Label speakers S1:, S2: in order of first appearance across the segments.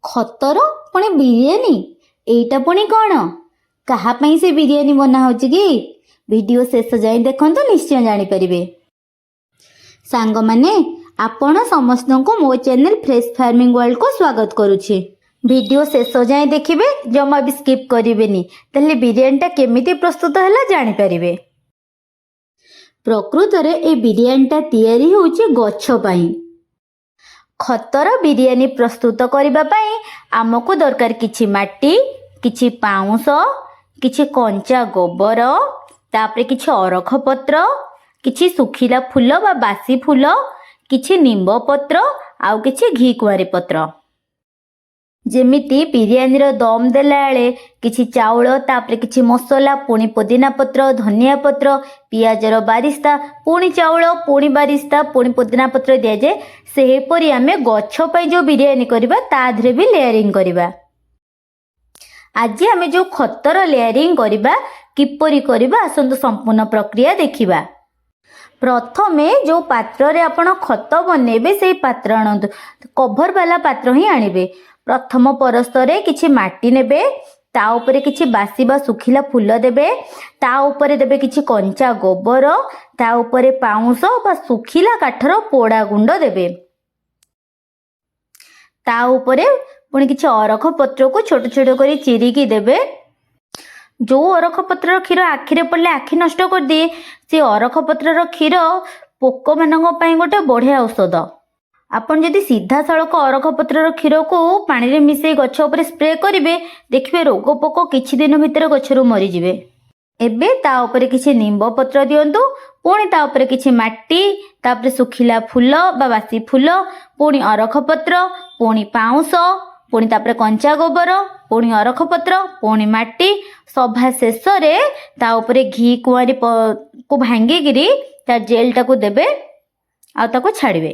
S1: ଖତର ପୁଣି ବିରିୟାନୀ, ଏଇଟା ପୁଣି କ'ଣ? କାହା ପାଇଁ ସେ ବିରିୟାନୀ ବନା ହେଉଛି କି? ଭିଡ଼ିଓ ଶେଷ ଯାଏଁ ଦେଖନ୍ତୁ, ନିଶ୍ଚୟ ଜାଣିପାରିବେ। ସାଙ୍ଗମାନେ, ଆପଣ ସମସ୍ତଙ୍କୁ ମୋ ଚ୍ୟାନେଲ ଫ୍ରେଶ୍ ଫାର୍ମିଂ ୱାର୍ଲ୍ଡକୁ ସ୍ୱାଗତ କରୁଛି। ଭିଡ଼ିଓ ଶେଷ ଯାଏଁ ଦେଖିବେ, ଜମା ବି ସ୍କିପ୍ କରିବେନି, ତାହେଲେ ବିରିୟାନୀଟା କେମିତି ପ୍ରସ୍ତୁତ ହେଲା ଜାଣିପାରିବେ। ପ୍ରକୃତରେ ଏ ବିରିୟାନୀଟା ତିଆରି ହେଉଛି ଗଛ ପାଇଁ। ଖତର ବିରିୟାନୀ ପ୍ରସ୍ତୁତ କରିବା ପାଇଁ ଆମକୁ ଦରକାର କିଛି ମାଟି, କିଛି ପାଉଁଶ, କିଛି କଞ୍ଚା ଗୋବର, ତାପରେ କିଛି ଅରଖ ପତ୍ର, କିଛି ଶୁଖିଲା ଫୁଲ ବା ବାସି ଫୁଲ, କିଛି ନିମ୍ବ ପତ୍ର ଆଉ କିଛି ଘି କୁଆଁରୀ ପତ୍ର। ଯେମିତି ବିରିୟାନୀର ଦମ୍ ଦେଲା ବେଳେ କିଛି ଚାଉଳ, ତାପରେ କିଛି ମସଲା, ପୁଣି ପୋଦିନା ପତ୍ର, ଧନିଆ ପତ୍ର, ପିଆଜର ବାରିସ୍ତା, ପୁଣି ଚାଉଳ, ପୁଣି ବାରିସ୍ତା, ପୁଣି ପୋଦିନା ପତ୍ର ଦିଆଯାଏ, ସେହିପରି ଆମେ ଗଛ ପାଇଁ ଯେଉଁ ବିରିୟାନୀ କରିବା ତା ଦେହରେ ବି ଲେୟାରିଂ କରିବା। ଆଜି ଆମେ ଯେଉଁ ଖତର ଲେୟାରିଂ କରିବା କିପରି କରିବା ଆସନ୍ତୁ ସମ୍ପୂର୍ଣ୍ଣ ପ୍ରକ୍ରିୟା ଦେଖିବା। ପ୍ରଥମେ ଯେଉଁ ପାତ୍ରରେ ଆପଣ ଖତ ବନେଇବେ ସେଇ ପାତ୍ର ଆଣନ୍ତୁ, କଭର ବାଲା ପାତ୍ର ହିଁ ଆଣିବେ। ପ୍ରଥମ ପରସ୍ତରେ କିଛି ମାଟି ନେବେ, ତା ଉପରେ କିଛି ବାସି ବା ଶୁଖିଲା ଫୁଲ ଦେବେ, ତା ଉପରେ ଦେବେ କିଛି କଞ୍ଚା ଗୋବର, ତା ଉପରେ ପାଉଁଶ ବା ଶୁଖିଲା କାଠର ପୋଡ଼ା ଗୁଣ୍ଡ ଦେବେ। ତା ଉପରେ ପୁଣି କିଛି ଅରଖ ପତ୍ରକୁ ଛୋଟ ଛୋଟ କରି ଚିରିକି ଦେବେ। ଯେଉଁ ଅରଖ ପତ୍ରର କ୍ଷୀର ଆଖିରେ ପଡ଼ିଲେ ଆଖି ନଷ୍ଟ କରିଦିଏ, ସେ ଅରଖ ପତ୍ରର କ୍ଷୀର ପୋକମାନଙ୍କ ପାଇଁ ଗୋଟେ ବଢ଼ିଆ ଔଷଧ। ଆପଣ ଯଦି ସିଧାସଳଖ ଅରଖ ପତ୍ରର କ୍ଷୀରକୁ ପାଣିରେ ମିଶାଇ ଗଛ ଉପରେ ସ୍ପ୍ରେ କରିବେ, ଦେଖିବେ ରୋଗ ପୋକ କିଛି ଦିନ ଭିତରେ ଗଛରୁ ମରିଯିବେ। ଏବେ ତା ଉପରେ କିଛି ନିମ୍ବ ପତ୍ର ଦିଅନ୍ତୁ, ପୁଣି ତା ଉପରେ କିଛି ମାଟି, ତାପରେ ଶୁଖିଲା ଫୁଲ ବା ବାସି ଫୁଲ, ପୁଣି ଅରଖ ପତ୍ର, ପୁଣି ପାଉଁଶ, ପୁଣି ତାପରେ କଞ୍ଚା ଗୋବର, ପୁଣି ଅରଖ ପତ୍ର, ପୁଣି ମାଟି, ସଭା ଶେଷରେ ତା ଉପରେ ଘି କୁଆଁରୀ କୁ ଭାଙ୍ଗିକିରି ତା ଜେଲ୍ଟାକୁ ଦେବେ ଆଉ ତାକୁ ଛାଡ଼ିବେ।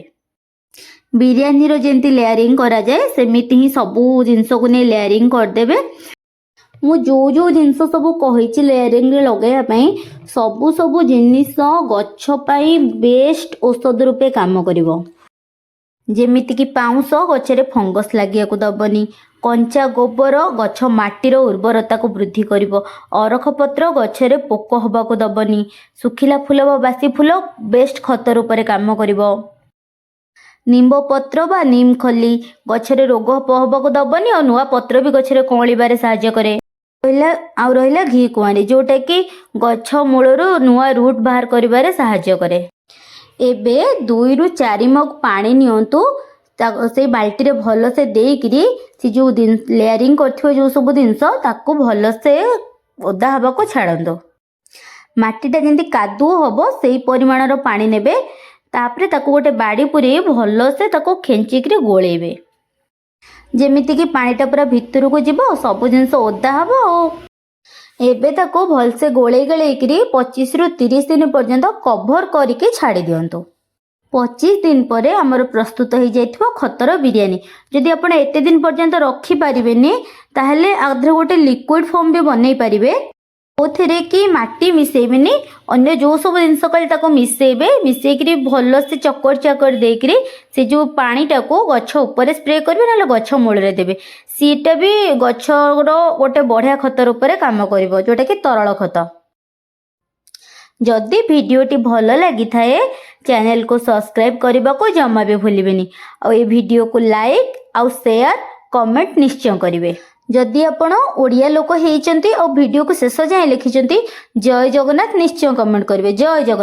S1: ବିରିୟାନୀର ଯେମିତି ଲେୟାରିଂ କରାଯାଏ ସେମିତି ହିଁ ସବୁ ଜିନିଷକୁ ନେଇ ଲେୟାରିଂ କରିଦେବେ। ମୁଁ ଯେଉଁ ଜିନିଷ ସବୁ କହିଛି ଲେୟାରିଂରେ ଲଗାଇବା ପାଇଁ, ସବୁ ଜିନିଷ ଗଛ ପାଇଁ ବେଷ୍ଟ ଔଷଧ ରୂପେ କାମ କରିବ। ଯେମିତିକି ପାଉଁଶ ଗଛରେ ଫଙ୍ଗସ୍ ଲାଗିବାକୁ ଦେବନି, କଞ୍ଚା ଗୋବର ଗଛ ମାଟିର ଉର୍ବରତାକୁ ବୃଦ୍ଧି କରିବ, ଅରଖ ପତ୍ର ଗଛରେ ପୋକ ହେବାକୁ ଦେବନି, ଶୁଖିଲା ଫୁଲ ବା ବାସି ଫୁଲ ବେଷ୍ଟ ଖତ ରୂପରେ କାମ କରିବ, ନିମ୍ବ ପତ୍ର ବା ନିମ୍ ଖଲି ଗଛରେ ରୋଗ ହେବାକୁ ଦେବନି ଆଉ ନୂଆ ପତ୍ର ବି ଗଛରେ କଅଁଳିବାରେ ସାହାଯ୍ୟ କରେ। ରହିଲା ଘି କୁଆଁରୀ, ଯେଉଁଟାକି ଗଛ ମୂଳରୁ ନୂଆ ରୁଟ୍ ବାହାର କରିବାରେ ସାହାଯ୍ୟ କରେ। ଏବେ 2 ରୁ 4 ମଗ ପାଣି ନିଅନ୍ତୁ, ସେଇ ବାଲ୍ଟିରେ ଭଲସେ ଦେଇକିରି ସେ ଯେଉଁ ଲେୟାରିଂ କରିଥିବ ଯେଉଁ ସବୁ ଜିନିଷ ତାକୁ ଭଲସେ ଓଦା ହେବାକୁ ଛାଡ଼ନ୍ତୁ। ମାଟିଟା ଯେମିତି କାଦୁଅ ହେବ ସେଇ ପରିମାଣର ପାଣି ନେବେ, ତାପରେ ତାକୁ ଗୋଟେ ବାଡ଼ି ପୁରେଇ ଭଲସେ ତାକୁ ଖେଞ୍ଚିକିରି ଗୋଳେଇବେ, ଯେମିତିକି ପାଣିଟା ପୁରା ଭିତରକୁ ଯିବ, ସବୁ ଜିନିଷ ଓଦା ହେବ। ଆଉ ଏବେ ତାକୁ ଭଲସେ ଗୋଳେଇକିରି 25 ରୁ 30 ଦିନ ପର୍ଯ୍ୟନ୍ତ କଭର କରିକି ଛାଡ଼ି ଦିଅନ୍ତୁ। 25 ଦିନ ପରେ ଆମର ପ୍ରସ୍ତୁତ ହେଇଯାଇଥିବ ଖତର ବିରିୟାନୀ। ଯଦି ଆପଣ ଏତେ ଦିନ ପର୍ଯ୍ୟନ୍ତ ରଖିପାରିବେନି, ତାହେଲେ ଆଧରେ ଗୋଟେ ଲିକ୍ୱିଡ଼ ଫର୍ମ ବି ବନେଇ ପାରିବେ। ଯେଉଁଥିରେ କି ମାଟି ମିଶାଇବେନି, ଅନ୍ୟ ଯେଉଁ ସବୁ ଜିନିଷ କଲେ ତାକୁ ମିଶାଇବେ, ମିଶାଇକିରି ଭଲସେ ଚକଡ଼ି ଦେଇକିରି ସେ ଯେଉଁ ପାଣିଟାକୁ ଗଛ ଉପରେ ସ୍ପ୍ରେ କରିବେ, ନହେଲେ ଗଛ ମୂଳରେ ଦେବେ। ସେଇଟା ବି ଗଛର ଗୋଟେ ବଢ଼ିଆ ଖତ ରୂପରେ କାମ କରିବ, ଯେଉଁଟାକି ତରଳ ଖତ। ଯଦି ଭିଡ଼ିଓଟି ଭଲ ଲାଗିଥାଏ ଚ୍ୟାନେଲକୁ ସବସ୍କ୍ରାଇବ୍ କରିବାକୁ ଜମା ବି ଭୁଲିବେନି, ଆଉ ଏ ଭିଡ଼ିଓକୁ ଲାଇକ୍ ଆଉ ସେୟାର କମେଣ୍ଟ ନିଶ୍ଚୟ କରିବେ। ଯଦି ଆପଣ ଓଡ଼ିଆ ଲୋକ ହେଇଛନ୍ତି ଆଉ ଭିଡ଼ିଓକୁ ଶେଷ ଯାଏଁ ଲେଖିଛନ୍ତି ଜୟ ଜଗନ୍ନାଥ, ନିଶ୍ଚୟ କମେଣ୍ଟ କରିବେ। ଜୟ ଜଗନ୍ନାଥ।